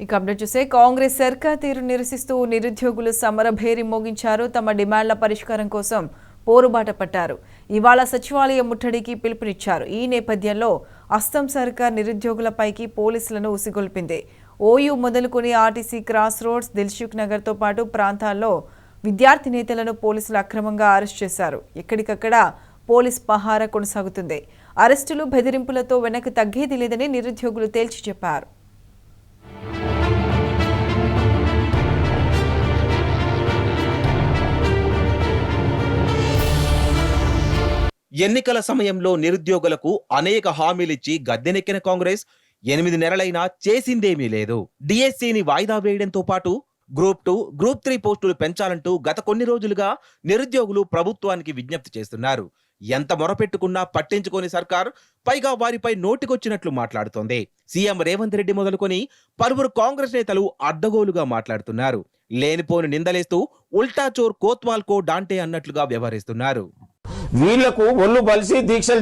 ఇక అప్డేట్ చూస్తే కాంగ్రెస్ సర్కార్ తీరు నిరసిస్తూ నిరుద్యోగులు సమరభేరి మోగించారు. తమ డిమాండ్ల పరిష్కారం కోసం పోరుబాట పట్టారు. ఇవాళ సచివాలయ ముట్టడికి పిలుపునిచ్చారు. ఈ నేపథ్యంలో అస్సాం సర్కార్ నిరుద్యోగులపైకి పోలీసులను ఉసిగొల్పింది. ఓయూ మొదలుకొని ఆర్టీసీ క్రాస్ రోడ్స్, దిల్సుఖ్ నగర్తో పాటు ప్రాంతాల్లో విద్యార్థి నేతలను పోలీసులు అక్రమంగా అరెస్ట్ చేశారు. ఎక్కడికక్కడ పోలీస్ పహారా కొనసాగుతుంది. అరెస్టులు, బెదిరింపులతో వెనక్కి తగ్గేది లేదని నిరుద్యోగులు తేల్చి చెప్పారు. ఎన్నికల సమయంలో నిరుద్యోగులకు అనేక హామీలిచ్చి గద్దెనెక్కిన కాంగ్రెస్ 8 నెలలైనా చేసిందేమీ లేదు. డిఎస్సిని వాయిదా వేయడంతో పాటు గ్రూప్ 2, గ్రూప్ 3 పోస్టులు పెంచాలంటూ గత కొన్ని రోజులుగా నిరుద్యోగులు ప్రభుత్వానికి విజ్ఞప్తి చేస్తున్నారు. ఎంత మొరపెట్టుకున్నా పట్టించుకోని సర్కార్ పైగా వారిపై నోటికొచ్చినట్లు మాట్లాడుతోంది. సీఎం రేవంత్ రెడ్డి మొదలుకొని పలువురు కాంగ్రెస్ నేతలు అడ్డగోలుగా మాట్లాడుతున్నారు. లేనిపోని నిందలేస్తూ ఉల్టా చోర్ కోత్వాల్ కో డాంటే అన్నట్లుగా వ్యవహరిస్తున్నారు. వీళ్లకు ఒళ్ళు బలిసి దీక్షలు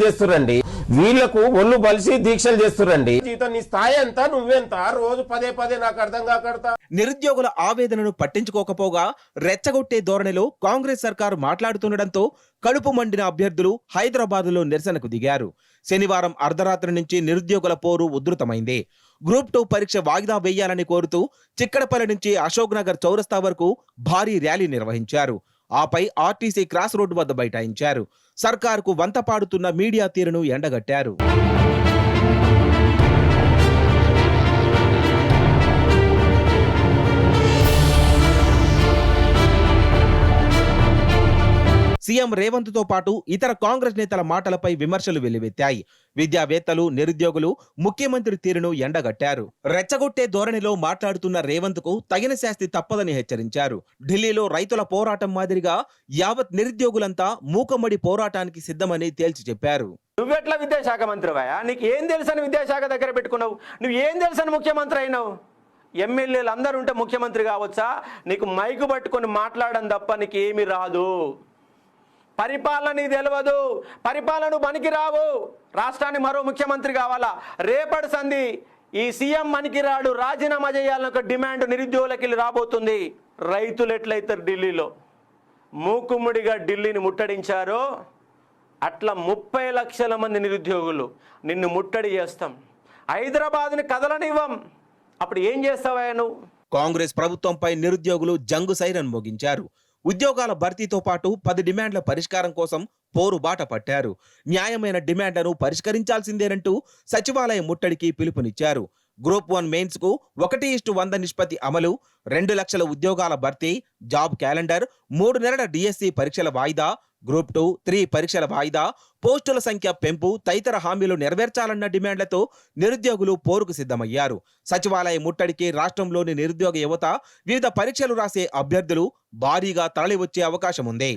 చేస్తురండి. జీతం నీ స్థాయి ఎంత, నువ్వెంత, రోజు పదే పదే నాకు అర్థం కాకడతా. నిరుద్యోగుల ఆవేదనను పట్టించుకోకపోగా రెచ్చగొట్టే ధోరణిలో కాంగ్రెస్ సర్కారు మాట్లాడుతుండటంతో కడుపు మండిన అభ్యర్థులు హైదరాబాద్లో నిరసనకు దిగారు. శనివారం అర్ధరాత్రి నుంచి నిరుద్యోగుల పోరు ఉధృతమైంది. గ్రూప్ 2 పరీక్ష వాయిదా వేయాలని కోరుతూ చిక్కడపల్లి నుంచి అశోక్ నగర్ చౌరస్తా వరకు భారీ ర్యాలీ నిర్వహించారు. ఆపై ఆర్టీసీ క్రాస్ రోడ్డు వద్ద బైఠాయించారు. సర్కారుకు వంత పాడుతున్న మీడియా తీరును ఎండగట్టారు. సీఎం రేవంత్ తో పాటు ఇతర కాంగ్రెస్ నేతల మాటలపై విమర్శలు వెల్లువెత్తాయి. విద్యావేత్తలు, నిరుద్యోగులు ముఖ్యమంత్రి తీరును ఎండగట్టారు. రెచ్చగొట్టే ధోరణిలో మాట్లాడుతున్న రేవంత్ కు తగిన శాస్తి తప్పదని హెచ్చరించారు. ఢిల్లీలో రైతుల పోరాటం మాదిరిగా యావత్ నిరుద్యోగులంతా మూకమ్మడి పోరాటానికి సిద్ధమని తేల్చి చెప్పారు. నువ్వెట్లా విద్యాశాఖ మంత్రివా? నీకు ఏం తెలుసని విద్యాశాఖ దగ్గర పెట్టుకున్నావు? నువ్వు ఏం తెలుసని ముఖ్యమంత్రి అయినావు? ఎమ్మెల్యేలు అందరూ ఉంటే ముఖ్యమంత్రి కావచ్చా? నీకు మైకు పట్టుకొని మాట్లాడడం తప్ప నీకు ఏమి రాదు. పరిపాలన నీకు తెలియదు. పరిపాలన పనికి రావు. రాష్ట్రాన్ని మరో ముఖ్యమంత్రి కావాలా? రేపటి సంధి ఈ సీఎం పనికి రాడు, రాజీనామా చేయాలని ఒక డిమాండ్ నిరుద్యోగులకి రాబోతుంది. రైతులు ఎట్లయితారు? ఢిల్లీలో మూకుమ్మడిగా ఢిల్లీని ముట్టడించారో అట్లా 30 లక్షల మంది నిరుద్యోగులు నిన్ను ముట్టడి చేస్తాం. హైదరాబాద్ని కదలనివ్వం. అప్పుడు ఏం చేస్తావా నువ్వు? కాంగ్రెస్ ప్రభుత్వంపై నిరుద్యోగులు జంగు సైరన్ మోగించారు. ఉద్యోగాల భర్తీతో పాటు 10 డిమాండ్ల పరిష్కారం కోసం పోరుబాట పట్టారు. న్యాయమైన డిమాండ్లను పరిష్కరించాల్సిందేనంటూ సచివాలయ ముట్టడికి పిలుపునిచ్చారు. గ్రూప్ 1 మెయిన్స్ కు 1:100 నిష్పత్తి అమలు, 2 లక్షల ఉద్యోగాల భర్తీ, జాబ్ క్యాలెండర్, 3 నెలల డిఎస్సి పరీక్షల వాయిదా, గ్రూప్ 2, 3 పరీక్షల వాయిదా, పోస్టుల సంఖ్య పెంపు తదితర హామీలు నెరవేర్చాలన్న డిమాండ్లతో నిరుద్యోగులు పోరుకు సిద్ధమయ్యారు. సచివాలయ ముట్టడికి రాష్ట్రంలోని నిరుద్యోగ యువత, వివిధ పరీక్షలు రాసే అభ్యర్థులు భారీగా తరలివచ్చే అవకాశం ఉంది.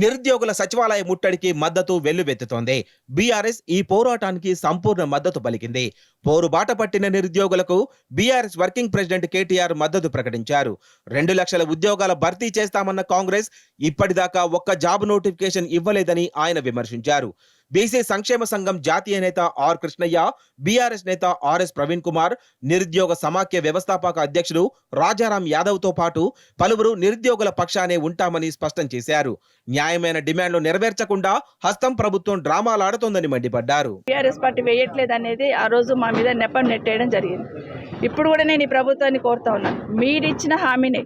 నిరుద్యోగుల సచివాలయ ముట్టడికి మద్దతు వెల్లువెత్తుతోంది. బీఆర్ఎస్ ఈ పోరాటానికి సంపూర్ణ మద్దతు పలికింది. పోరుబాట పట్టిన నిరుద్యోగులకు బీఆర్ఎస్ వర్కింగ్ ప్రెసిడెంట్ కేటీఆర్ మద్దతు ప్రకటించారు. 2 లక్షల ఉద్యోగాల భర్తీ చేస్తామన్న కాంగ్రెస్ ఇప్పటిదాకా ఒక్క జాబ్ నోటిఫికేషన్ ఇవ్వలేదని ఆయన విమర్శించారు. బీసీ సంక్షేమ సంఘం జాతీయ నేత ఆర్ కృష్ణయ్య, బీఆర్ఎస్ నేత ఆర్ఎస్ ప్రవీణ్ కుమార్, నిరుద్యోగ సమాఖ్య వ్యవస్థాపక అధ్యక్షుడు రాజారాం యాదవ్ తో పాటు పలువురు నిరుద్యోగుల పక్షానే ఉంటామని స్పష్టం చేశారు. న్యాయమైన డిమాండ్లు నెరవేర్చకుండా హస్తం ప్రభుత్వం డ్రామాలాడుతోందని మండిపడ్డారు. బీఆర్ఎస్ పార్టీ వేయట్లేదు అనేది ఆ రోజు మా మీద నెపం నెట్టేయడం జరిగింది. ఇప్పుడు కూడా నేను ఈ ప్రభుత్వాన్ని కోరుతా ఉన్నాను, మీరిచ్చిన హామీని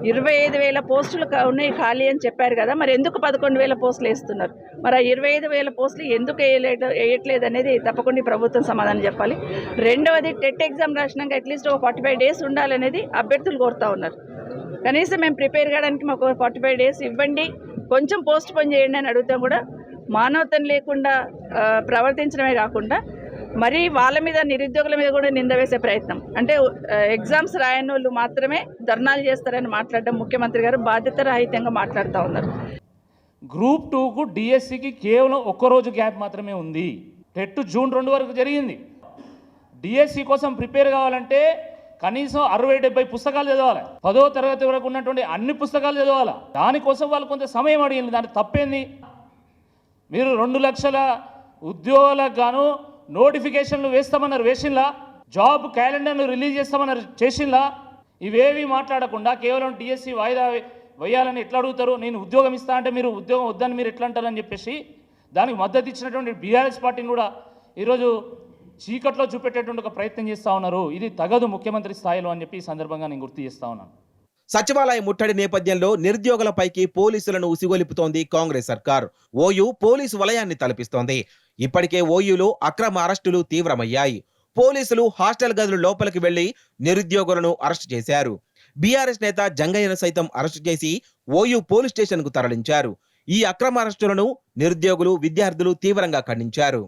25,000 పోస్టులు ఉన్నాయి ఖాళీ అని చెప్పారు కదా, మరి ఎందుకు 11,000 పోస్టులు వేస్తున్నారు? మరి ఆ 25,000 పోస్టులు ఎందుకు వేయట్లేదు అనేది తప్పకుండా ఈ ప్రభుత్వం సమాధానం చెప్పాలి. రెండవది, టెట్ ఎగ్జామ్ రాసినాక అట్లీస్ట్ ఒక 45 డేస్ ఉండాలనేది అభ్యర్థులు కోరుతా ఉన్నారు. కనీసం మేము ప్రిపేర్ కావడానికి మాకు 45 డేస్ ఇవ్వండి, కొంచెం పోస్ట్ పోన్ చేయండి అని అడుగుతాం. కూడా మానవతం లేకుండా ప్రవర్తించడమే కాకుండా మరి వాళ్ళ మీద, నిరుద్యోగుల మీద కూడా నింద వేసే ప్రయత్నం. అంటే ఎగ్జామ్స్ రాయని వాళ్ళు మాత్రమే ధర్నాలు చేస్తారని మాట్లాడడం ముఖ్యమంత్రి గారు బాధ్యత రహితంగా మాట్లాడుతూ ఉన్నారు. గ్రూప్ 2కు డిఎస్సికి కేవలం ఒక్కరోజు గ్యాప్ మాత్రమే ఉంది. టెట్ జూన్ 2 వరకు జరిగింది. డిఎస్సి కోసం ప్రిపేర్ కావాలంటే కనీసం 60-70 పుస్తకాలు చదవాలి. 10వ తరగతి వరకు ఉన్నటువంటి అన్ని పుస్తకాలు చదవాలి. దానికోసం వాళ్ళు కొంత సమయం అడిగింది. దాని తప్పేంది? మీరు 2 లక్షల ఉద్యోగాలకు గాను నోటిఫికేషన్లు వేస్తామన్నారు, వేసింలా? జాబ్ క్యాలెండర్ను రిలీజ్ చేస్తామన్నారు, చేసింలా? ఇవేవి మాట్లాడకుండా కేవలం డిఎస్సి వాయిదా వేయాలని ఎట్లా అడుగుతారు? నేను ఉద్యోగం ఇస్తా అంటే మీరు ఉద్యోగం వద్దని మీరు ఎట్లా అంటారని చెప్పేసి దానికి మద్దతు ఇచ్చినటువంటి బీఆర్ఎస్ పార్టీని కూడా ఈరోజు చీకట్లో చూపెట్టేటువంటి ఒక ప్రయత్నం చేస్తూ ఉన్నారు. ఇది తగదు ముఖ్యమంత్రి స్థాయిలో అని చెప్పి ఈ సందర్భంగా నేను గుర్తు చేస్తా ఉన్నాను. సచివాలయ ముట్టడి నేపథ్యంలో నిరుద్యోగులపైకి పోలీసులను ఉసిగొలిపుతోంది కాంగ్రెస్ సర్కార్. ఓయూ పోలీసు వలయాన్ని తలపిస్తోంది. ఇప్పటికే ఓయూలో అక్రమ అరెస్టులు తీవ్రమయ్యాయి. పోలీసులు హాస్టల్ గదుల లోపలికి వెళ్లి నిరుద్యోగులను అరెస్టు చేశారు. బీఆర్ఎస్ నేత జంగయ్యను సైతం అరెస్టు చేసి ఓయూ పోలీస్ స్టేషన్ కు తరలించారు. ఈ అక్రమ అరెస్టులను నిరుద్యోగులు, విద్యార్థులు తీవ్రంగా ఖండించారు.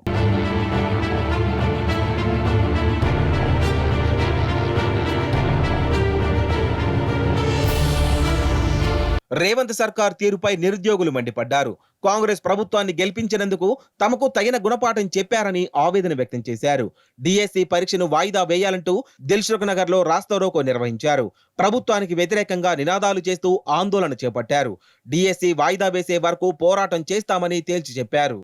రేవంత్ సర్కార్ తీరుపై నిరుద్యోగులు మండిపడ్డారు. కాంగ్రెస్ ప్రభుత్వాన్ని గెలిపించినందుకు తమకు తగిన గుణపాఠం చెప్పారని ఆవేదన వ్యక్తం చేశారు. డిఎస్సి పరీక్షను వాయిదా వేయాలంటూ దిల్సుఖ్ నగర్ లో రాస్తారోకో నిర్వహించారు. ప్రభుత్వానికి వ్యతిరేకంగా నినాదాలు చేస్తూ ఆందోళన చేపట్టారు. డిఎస్సి వాయిదా వేసే వరకు పోరాటం చేస్తామని తేల్చి చెప్పారు.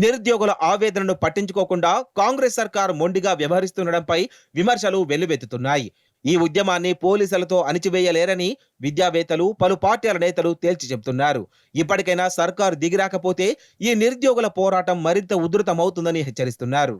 నిరుద్యోగుల ఆవేదనను పట్టించుకోకుండా కాంగ్రెస్ సర్కార్ మొండిగా వ్యవహరిస్తుండడంపై విమర్శలు వెల్లువెత్తుతున్నాయి. ఈ ఉద్యమాన్ని పోలీసులతో అణిచివేయలేరని విద్యావేత్తలు, పలు పార్టీల నేతలు తేల్చి చెబుతున్నారు. ఇప్పటికైనా సర్కారు దిగిరాకపోతే ఈ నిరుద్యోగుల పోరాటం మరింత ఉధృతమవుతుందని హెచ్చరిస్తున్నారు.